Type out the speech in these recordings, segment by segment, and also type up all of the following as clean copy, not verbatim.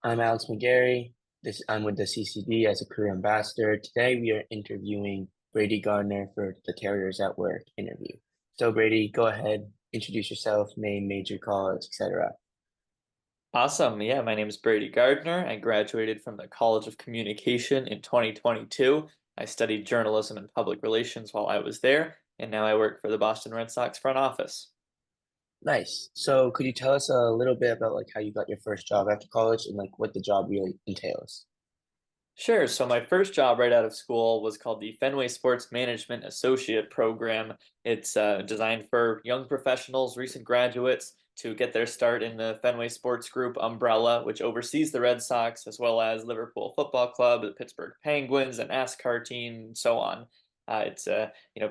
I'm Alex McGarry. I'm with the CCD as a career ambassador. Today we are interviewing Brady Gardner for the Terriers at Work interview. So Brady, go ahead, introduce yourself, name, major, college, etc. Awesome. Yeah, my name is Brady Gardner. I graduated from the College of Communication in 2022. I studied journalism and public relations while I was there, and now I work for the Boston Red Sox front office. Nice. So could you tell us a little bit about like how you got your first job after college and like what the job really entails? Sure. So my first job right out of school was called the Fenway Sports Management Associate Program. It's designed for young professionals, recent graduates, to get their start in the Fenway Sports Group umbrella, which oversees the Red Sox as well as Liverpool Football Club, the Pittsburgh Penguins, an NASCAR team, and so on.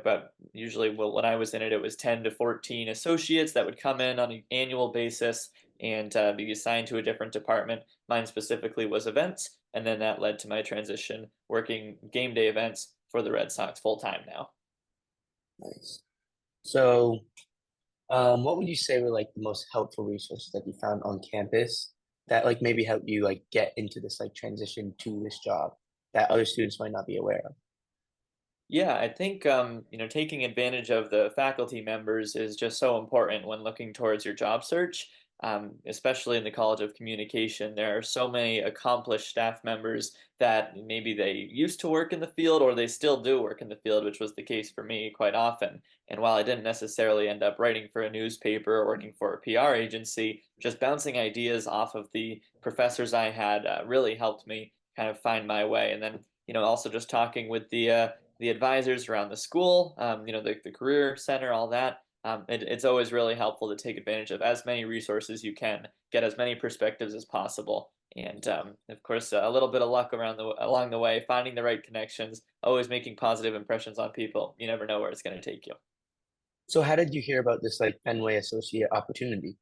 But usually when I was in it, it was 10 to 14 associates that would come in on an annual basis and be assigned to a different department. Mine specifically was events, and then that led to my transition working game day events for the Red Sox full time now. Nice. So, what would you say were like the most helpful resources that you found on campus that like maybe helped you like get into this like transition to this job that other students might not be aware of? Yeah, I think taking advantage of the faculty members is just so important when looking towards your job search, especially in the College of Communication. There are so many accomplished staff members that maybe they used to work in the field or they still do work in the field, which was the case for me quite often. And while I didn't necessarily end up writing for a newspaper or working for a PR agency, just bouncing ideas off of the professors I had really helped me kind of find my way. And then, also just talking with the advisors around the school, the career center, all that. It's always really helpful to take advantage of as many resources you can, get as many perspectives as possible, and of course, a little bit of luck along the way, finding the right connections, always making positive impressions on people. You never know where it's going to take you. So how did you hear about this like Fenway associate opportunity?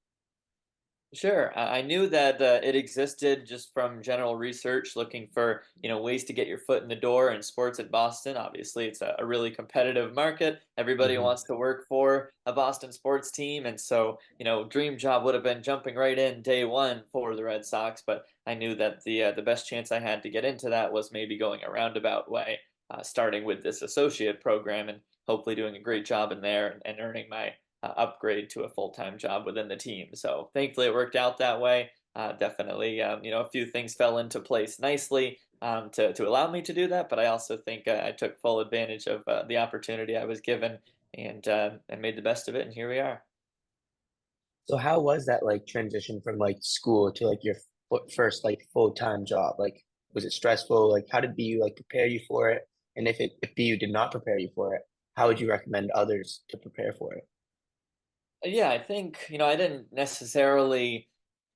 Sure. I knew that it existed just from general research, looking for ways to get your foot in the door in sports at Boston. Obviously, it's a really competitive market. Everybody Hmm. wants to work for a Boston sports team, and so dream job would have been jumping right in day one for the Red Sox. But I knew that the best chance I had to get into that was maybe going a roundabout way, starting with this associate program and hopefully doing a great job in there and earning my upgrade to a full-time job within the team. So thankfully it worked out that way. Definitely, a few things fell into place nicely to allow me to do that, but I also think I took full advantage of the opportunity I was given and made the best of it, and here we are. So how was that like transition from like school to like your first like full-time job? Like, was it stressful? Like, how did BU like prepare you for it? And if BU did not prepare you for it, how would you recommend others to prepare for it? Yeah, I think, I didn't necessarily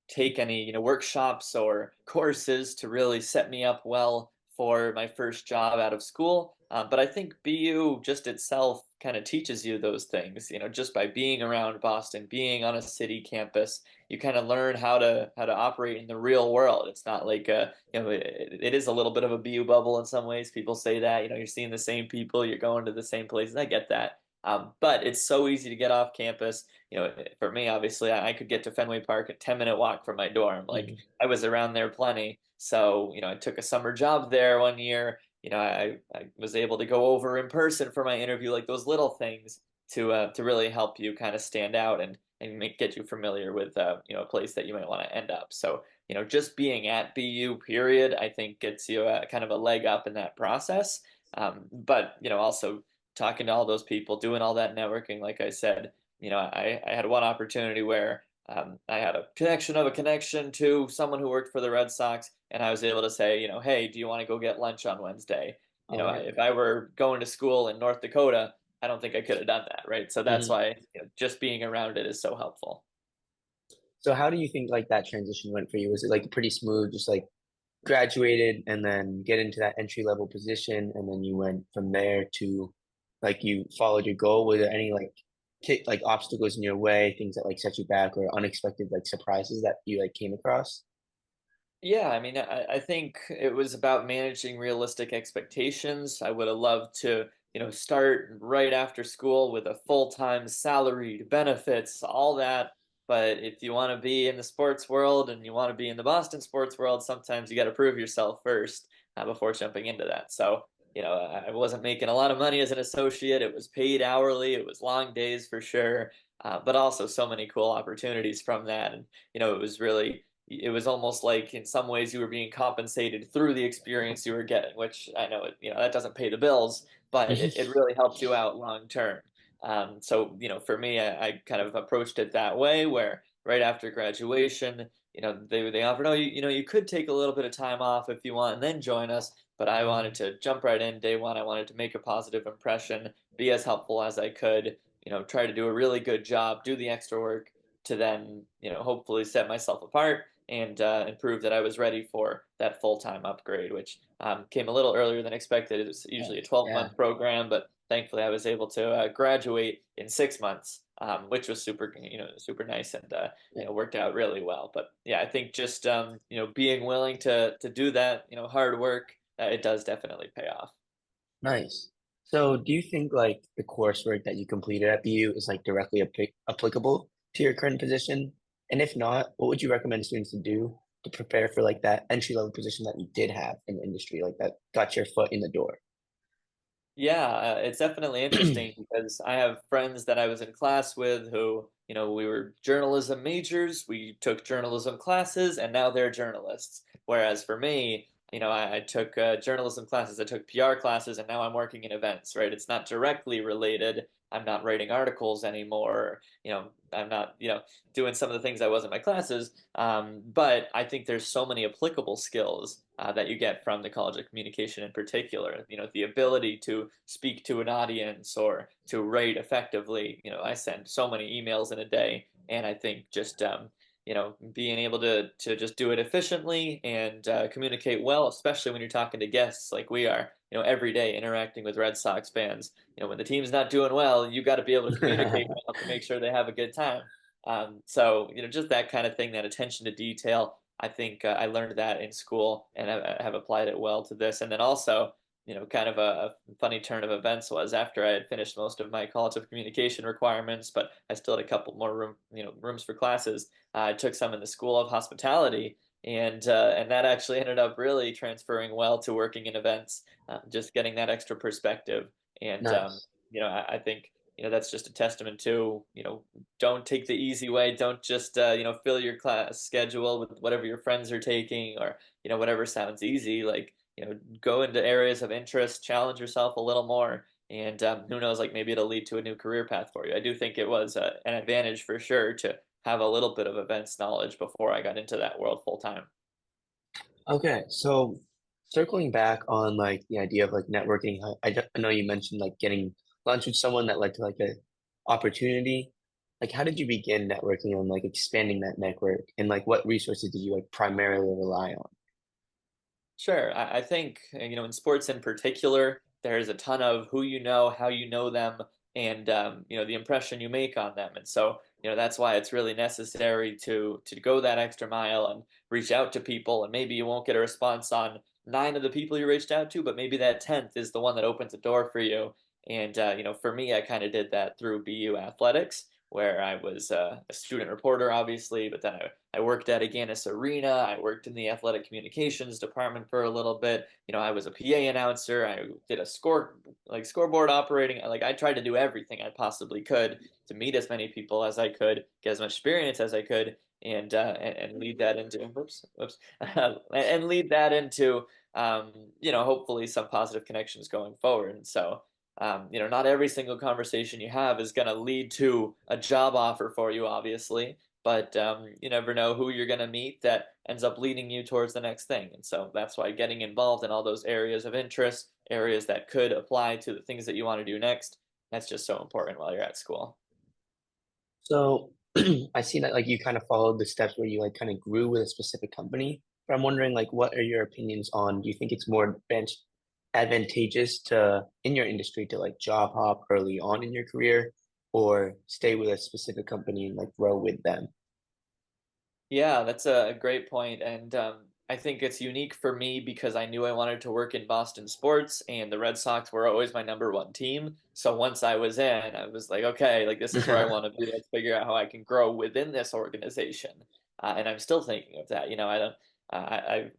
take any, workshops or courses to really set me up well for my first job out of school. But I think BU just itself kind of teaches you those things, just by being around Boston, being on a city campus, you kind of learn how to operate in the real world. It's not like it is a little bit of a BU bubble in some ways. People say that, you're seeing the same people, you're going to the same places. I get that. But it's so easy to get off campus. For me, obviously, I could get to Fenway Park a 10-minute walk from my dorm. Like Mhm. I was around there plenty. So, I took a summer job there one year. I was able to go over in person for my interview, like those little things to really help you kind of stand out and get you familiar with a place that you might want to end up. So, just being at BU period, I think gets you a kind of a leg up in that process. But also talking to all those people, doing all that networking, like I said, I had one opportunity where I had a connection of a connection to someone who worked for the Red Sox, and I was able to say, hey, do you want to go get lunch on Wednesday? All right. If I were going to school in North Dakota, I don't think I could have done that, right? So that's Hmm. why just being around it is so helpful. So how do you think like that transition went for you? Was it like pretty smooth, just like graduated and then get into that entry level position, and then you went from there to like you followed your goal? Were there any like like obstacles in your way, things that like set you back, or unexpected like surprises that you like came across? Yeah, I mean, I think it was about managing realistic expectations. I would have loved to, start right after school with a full-time salaried benefits, all that. but if you want to be in the sports world and you want to be in the Boston sports world, sometimes you got to prove yourself first before jumping into that. So, I wasn't making a lot of money as an associate. It was paid hourly. It was long days for sure, but also so many cool opportunities from that. And, it was almost like in some ways you were being compensated through the experience you were getting, which I know, that doesn't pay the bills, but it really helps you out long term. So, for me, I kind of approached it that way, where right after graduation, they offered, oh, you could take a little bit of time off if you want and then join us. But I wanted to jump right in day one. I wanted to make a positive impression, be as helpful as I could, try to do a really good job, do the extra work to then, hopefully set myself apart and prove that I was ready for that full-time upgrade, which came a little earlier than expected. It was usually a 12 Yeah, month program, but thankfully I was able to graduate in 6 months, which was super nice and yeah, worked out really well. But yeah, I think just being willing to do that hard work, it does definitely pay off. nice. So do you think like the coursework that you completed at BU is like directly applicable to your current position? And if not, what would you recommend students to do to prepare for like that entry level position that you did have in the industry, like that got your foot in the door? Yeah, it's definitely interesting because I have friends that I was in class with who, we were journalism majors, we took journalism classes, and now they're journalists. Whereas for me, I took journalism classes, I took PR classes, and now I'm working in events, right? It's not directly related. I'm not writing articles anymore. I'm not, doing some of the things I was in my classes. But I think there's so many applicable skills that you get from the College of Communication in particular. The ability to speak to an audience or to write effectively. I send so many emails in a day, and I think just being able to just do it efficiently and communicate well, especially when you're talking to guests like we are. Every day interacting with Red Sox fans. When the team's not doing well, you got to be able to communicate well to make sure they have a good time. So, just that kind of thing, that attention to detail. I think I learned that in school and I have applied it well to this. And then also, kind of a funny turn of events was after I had finished most of my College of Communication requirements, but I still had a couple more rooms for classes. I took some in the School of Hospitality, and that actually ended up really transferring well to working in events, just getting that extra perspective. And Nice. I think that's just a testament to don't take the easy way. Don't just fill your class schedule with whatever your friends are taking or whatever sounds easy. Like go into areas of interest, challenge yourself a little more, and who knows, like maybe it'll lead to a new career path for you. I do think it was an advantage for sure to have a little bit of events knowledge before I got into that world full time. Okay, so circling back on like the idea of like networking, I know you mentioned like getting lunch with someone that led to like a opportunity. Like, how did you begin networking and like expanding that network, and like what resources did you like primarily rely on? Sure. I think, in sports in particular, there's a ton of who you know, how you know them, and the impression you make on them. And so, that's why it's really necessary to go that extra mile and reach out to people. And maybe you won't get a response on nine of the people you reached out to, but maybe that 10th is the one that opens a door for you. And for me, I kind of did that through BU athletics, where I was a student reporter, obviously, but then I worked at Agganis Arena. I worked in the athletic communications department for a little bit. I was a PA announcer. I did scoreboard operating. Like I tried to do everything I possibly could to meet as many people as I could, get as much experience as I could, and lead that into whoops, and lead that into hopefully some positive connections going forward. And so not every single conversation you have is going to lead to a job offer for you, obviously, but you never know who you're going to meet that ends up leading you towards the next thing. And so that's why getting involved in all those areas of interest, areas that could apply to the things that you want to do next, that's just so important while you're at school. So I see that like you kind of followed the steps where you like kind of grew with a specific company. But I'm wondering like what are your opinions on, do you think it's more advantageous to in your industry to like job hop early on in your career or stay with a specific company and like grow with them? Yeah, that's a great point. And I think it's unique for me because I knew I wanted to work in Boston sports, and the Red Sox were always my number one team. So once I was in, I was like, okay, like this is where I want to be. Let's figure out how I can grow within this organization. And I'm still thinking of that. I don't.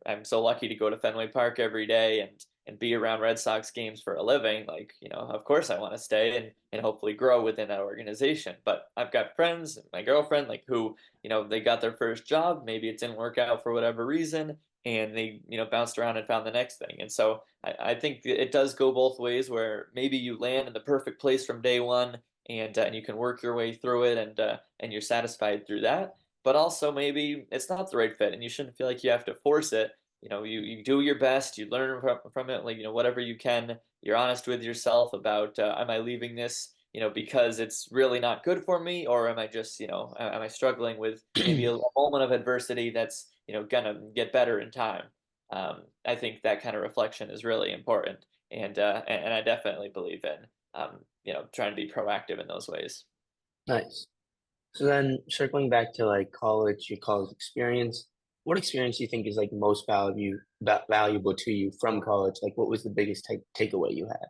I'm so lucky to go to Fenway Park every day and be around Red Sox games for a living. Like, of course I want to stay and hopefully grow within that organization. But I've got friends, my girlfriend, like who they got their first job. Maybe it didn't work out for whatever reason, and they, bounced around and found the next thing. And so I think it does go both ways where maybe you land in the perfect place from day one and you can work your way through it and you're satisfied through that. But also maybe it's not the right fit and you shouldn't feel like you have to force it. You do your best, you learn from it, like, whatever you can. You're honest with yourself about, am I leaving this because it's really not good for me, or am I just, am I struggling with maybe a moment of adversity that's, gonna get better in time? I think that kind of reflection is really important, and I definitely believe in, trying to be proactive in those ways. Nice. So then circling back to like college, your college experience, what experience do you think is like most valuable to you from college? Like what was the biggest takeaway you had?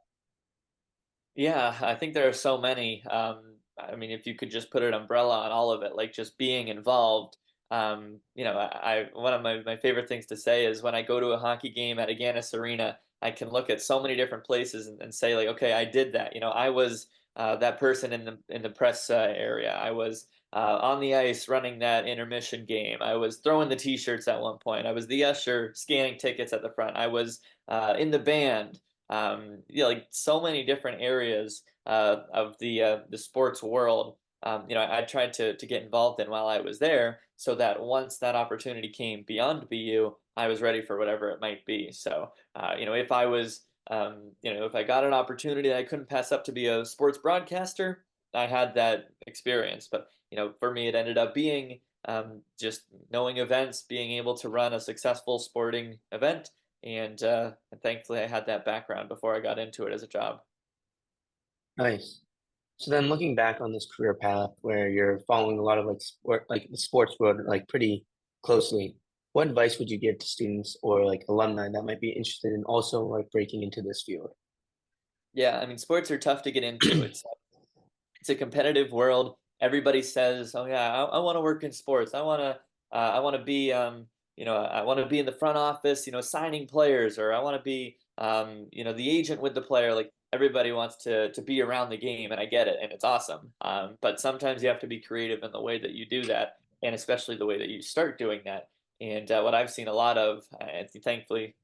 Yeah, I think there are so many. I mean, if you could just put an umbrella on all of it, like just being involved. One of my favorite things to say is when I go to a hockey game at Agganis Arena, I can look at so many different places and say like, okay, I did that. I was that person in the press area. I was on the ice running that intermission game. I was throwing the t-shirts at one point. I was the usher scanning tickets at the front. I was in the band. Like so many different areas of the sports world. I tried to get involved in while I was there, so that once that opportunity came beyond BU, I was ready for whatever it might be. So, if I was, if I got an opportunity that I couldn't pass up to be a sports broadcaster, I had that experience. But for me, it ended up being just knowing events, being able to run a successful sporting event, and thankfully I had that background before I got into it as a job. Nice. So then looking back on this career path where you're following a lot of like the sports world like pretty closely, what advice would you give to students or like alumni that might be interested in also like breaking into this field? Yeah, I mean, sports are tough to get into. It's a competitive world. Everybody says, "Oh yeah, I want to work in sports. I want to be, I want to be in the front office, signing players, or I want to be, the agent with the player." Like everybody wants to be around the game, and I get it, and it's awesome. But sometimes you have to be creative in the way that you do that, and especially the way that you start doing that. And what I've seen a lot of, thankfully,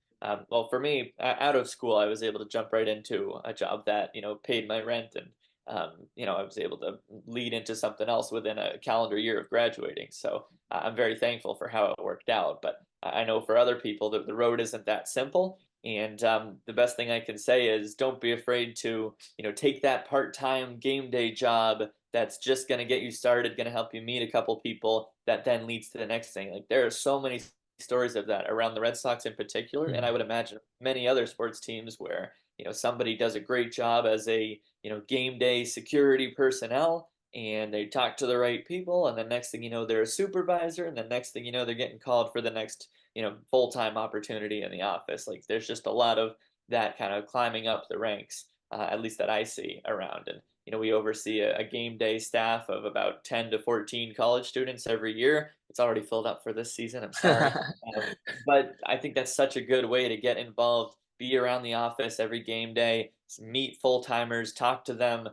well, for me, out of school, I was able to jump right into a job that paid my rent and I was able to lead into something else within a calendar year of graduating. So I'm very thankful for how it worked out. But I know for other people that the road isn't that simple. And the best thing I can say is don't be afraid to, take that part-time game day job that's just going to get you started, going to help you meet a couple people that then leads to the next thing. Like there are so many stories of that around the Red Sox in particular, and I would imagine many other sports teams where somebody does a great job as a game day security personnel, and they talk to the right people, and the next thing you know they're a supervisor, and the next thing you know they're getting called for the next full-time opportunity in the office. Like there's just a lot of that kind of climbing up the ranks, at least that I see around. And we oversee a game day staff of about 10 to 14 college students every year. It's already filled up for this season, I'm sorry. But I think that's such a good way to get involved, be around the office every game day, meet full timers, talk to them,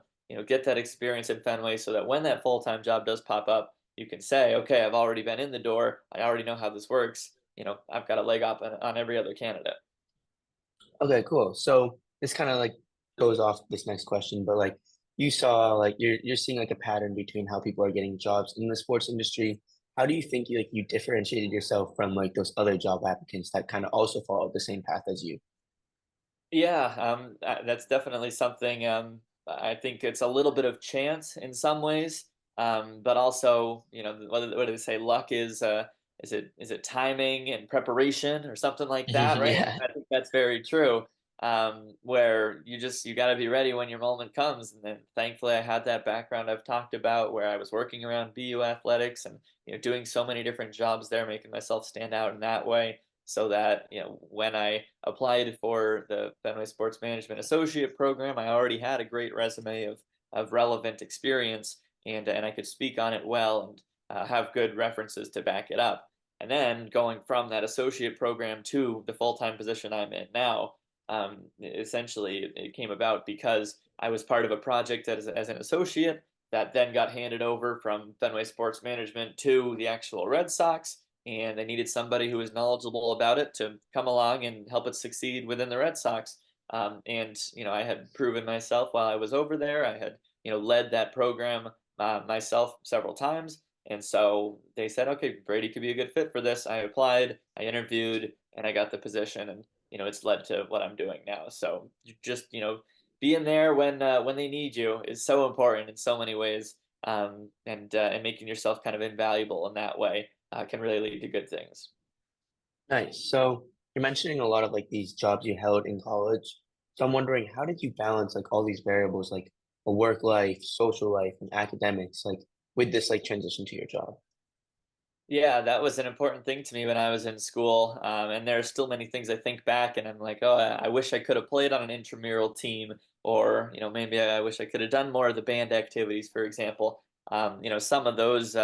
get that experience in Fenway so that when that full time job does pop up, you can say, okay, I've already been in the door. I already know how this works. I've got a leg up on every other candidate. Okay, cool. So this kind of like goes off this next question, but like you saw like you're seeing like a pattern between how people are getting jobs in the sports industry. How do you think you differentiated yourself from like those other job applicants that kind of also followed the same path as you? Yeah, that's definitely something. I think it's a little bit of chance in some ways, but also, what do they say? Luck is it timing and preparation or something like that, right? Yeah. I think that's very true. Where you got to be ready when your moment comes, and then thankfully I had that background I've talked about where I was working around BU athletics and doing so many different jobs there, making myself stand out in that way. so that, when I applied for the Fenway Sports Management Associate program, I already had a great resume of relevant experience, and I could speak on it well, and have good references to back it up. And then going from that associate program to the full-time position I'm in now, essentially it came about because I was part of a project as an associate that then got handed over from Fenway Sports Management to the actual Red Sox, and they needed somebody who was knowledgeable about it to come along and help it succeed within the Red Sox. And I had proven myself while I was over there. I had led that program myself several times, and so they said, okay, Brady could be a good fit for this. I applied, I interviewed, and I got the position, and it's led to what I'm doing now. So just being there when they need you is so important in so many ways, and making yourself kind of invaluable in that way can really lead to good things. Nice. So you're mentioning a lot of like these jobs you held in college. So I'm wondering, how did you balance like all these variables, like a work life, social life, and academics, like with this like transition to your job? Yeah, that was an important thing to me when I was in school. And there are still many things I think back and I'm like, oh, I wish I could have played on an intramural team, or, maybe I wish I could have done more of the band activities, for example. Some of those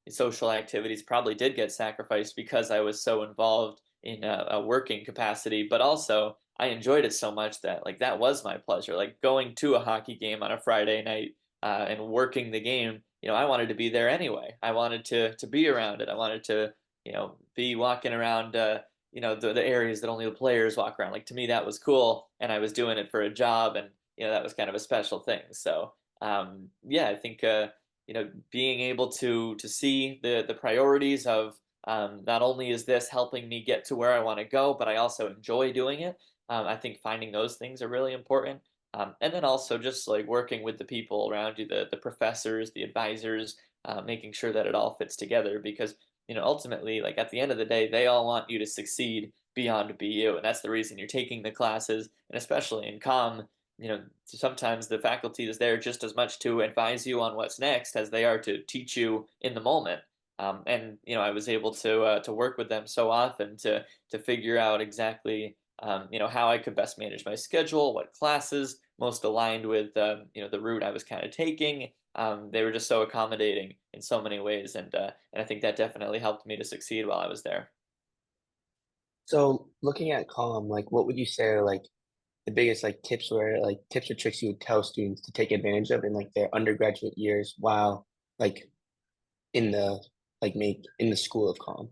social activities probably did get sacrificed because I was so involved in a working capacity, but also I enjoyed it so much that like that was my pleasure. Like going to a hockey game on a Friday night and working the game, I wanted to be there anyway. I wanted to be around it. I wanted to, be walking around, the areas that only the players walk around. Like to me, that was cool, and I was doing it for a job, and that was kind of a special thing. So, yeah, I think being able to see the priorities of not only is this helping me get to where I want to go, but I also enjoy doing it. I think finding those things are really important. And then also just like working with the people around you, the professors, the advisors, making sure that it all fits together because, ultimately, like at the end of the day, they all want you to succeed beyond BU. And that's the reason you're taking the classes. And especially in comm, sometimes the faculty is there just as much to advise you on what's next as they are to teach you in the moment. And I was able to work with them so often to figure out exactly how I could best manage my schedule, what classes most aligned with the route I was kind of taking. They were just so accommodating in so many ways, and I think that definitely helped me to succeed while I was there. So looking at Calm, like what would you say are like the biggest like tips or tricks you would tell students to take advantage of in like their undergraduate years while like in the like make in the school of Calm?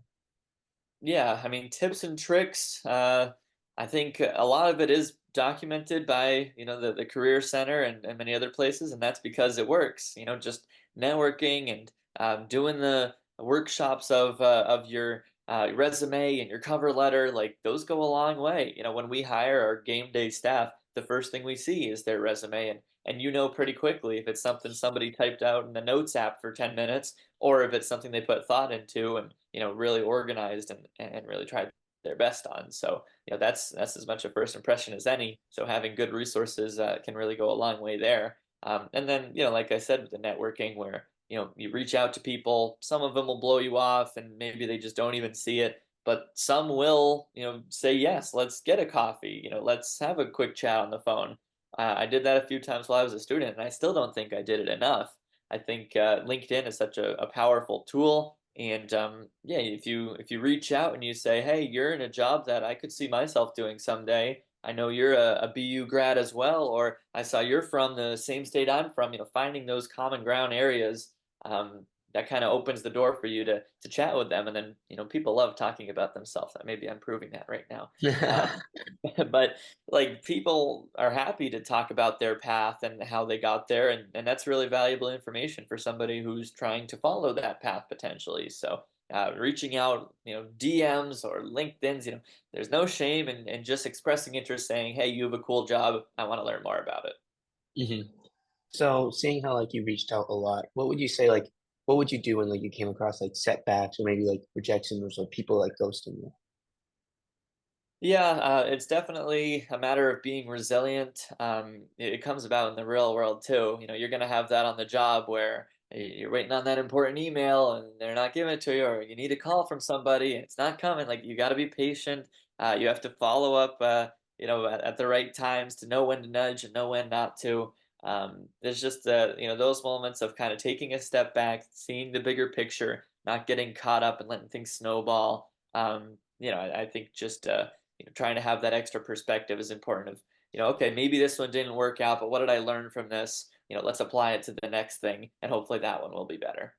Yeah, I mean, tips and tricks. I think a lot of it is documented by, the Career Center and many other places, and that's because it works. Just networking and doing the workshops of your resume and your cover letter, like those go a long way. When we hire our game day staff, the first thing we see is their resume, and pretty quickly if it's something somebody typed out in the notes app for 10 minutes or if it's something they put thought into and really organized and really tried their best on. So that's as much a first impression as any. So having good resources can really go a long way there. And then like I said with the networking, where you reach out to people, some of them will blow you off, and maybe they just don't even see it. But some will, say yes, let's get a coffee. Let's have a quick chat on the phone. I did that a few times while I was a student, and I still don't think I did it enough. I think LinkedIn is such a powerful tool, and yeah, if you reach out and you say, "Hey, you're in a job that I could see myself doing someday. I know you're a BU grad as well, or I saw you're from the same state I'm from." Finding those common ground areas that kind of opens the door for you to chat with them, and then people love talking about themselves. Maybe I'm proving that right now. Um, but like people are happy to talk about their path and how they got there, and that's really valuable information for somebody who's trying to follow that path potentially. So reaching out, DMs or LinkedIn's, there's no shame in just expressing interest, saying, hey, you have a cool job, I want to learn more about it. hmm So seeing how like you reached out a lot, what would you say like what would you do when like you came across like setbacks or maybe like rejections or people like ghosting you? Yeah, it's definitely a matter of being resilient. It comes about in the real world too. You're going to have that on the job where you're waiting on that important email and they're not giving it to you, or you need a call from somebody and it's not coming. Like you got to be patient. You have to follow up, at the right times to know when to nudge and know when not to. There's just those moments of kind of taking a step back, seeing the bigger picture, not getting caught up and letting things snowball. I think just trying to have that extra perspective is important. Of okay, maybe this one didn't work out, but what did I learn from this? Let's apply it to the next thing, and hopefully that one will be better.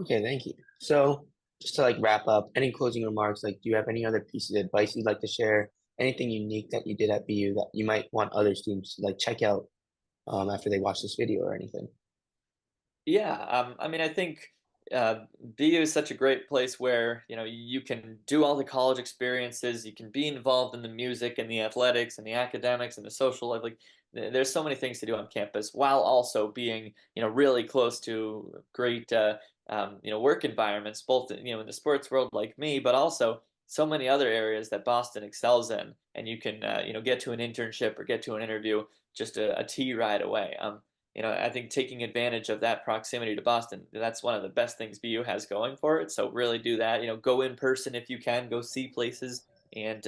Okay, thank you. So just to like wrap up, any closing remarks? Like, do you have any other pieces of advice you'd like to share? Anything unique that you did at BU that you might want other students to like check out after they watch this video or anything? Yeah, I mean, I think BU is such a great place where you can do all the college experiences, you can be involved in the music and the athletics and the academics and the social life. Like, there's so many things to do on campus while also being really close to great work environments, both in the sports world like me, but also so many other areas that Boston excels in, and you can get to an internship or get to an interview just a T ride away. I think taking advantage of that proximity to Boston, that's one of the best things BU has going for it. So really do that. Go in person if you can, go see places, and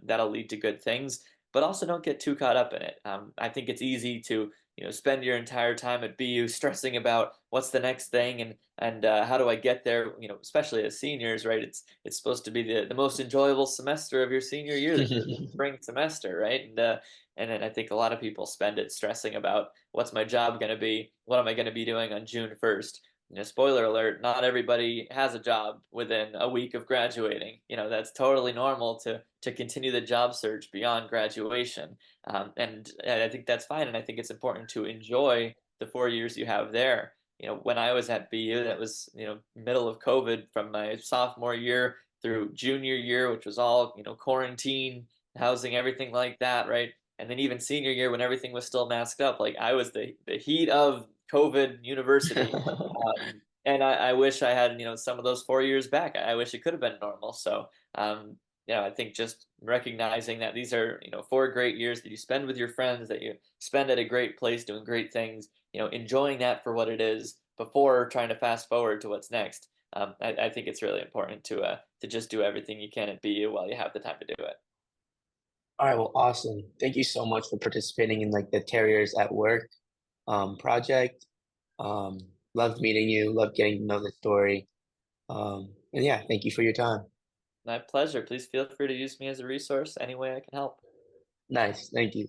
that'll lead to good things. But also don't get too caught up in it. I think it's easy to spend your entire time at BU stressing about what's the next thing and how do I get there. Especially as seniors, right? It's supposed to be the most enjoyable semester of your senior year, the spring semester, right? And then I think a lot of people spend it stressing about what's my job going to be? What am I going to be doing on June 1st? Spoiler alert, not everybody has a job within a week of graduating. That's totally normal to continue the job search beyond graduation. And I think that's fine. And I think it's important to enjoy the 4 years you have there. When I was at BU, that was, middle of COVID from my sophomore year through junior year, which was all, quarantine, housing, everything like that, right? And then even senior year when everything was still masked up, like I was the heat of COVID university. And I wish I had, some of those 4 years back. I wish it could have been normal. So, I think just recognizing that these are, 4 great years that you spend with your friends, that you spend at a great place doing great things, enjoying that for what it is before trying to fast forward to what's next. I think it's really important to just do everything you can at BU while you have the time to do it. All right, well, awesome. Thank you so much for participating in like the Terriers at Work project. Um, Loved meeting you, loved getting to know the story. And yeah, thank you for your time. My pleasure. Please feel free to use me as a resource any way I can help. Nice, thank you.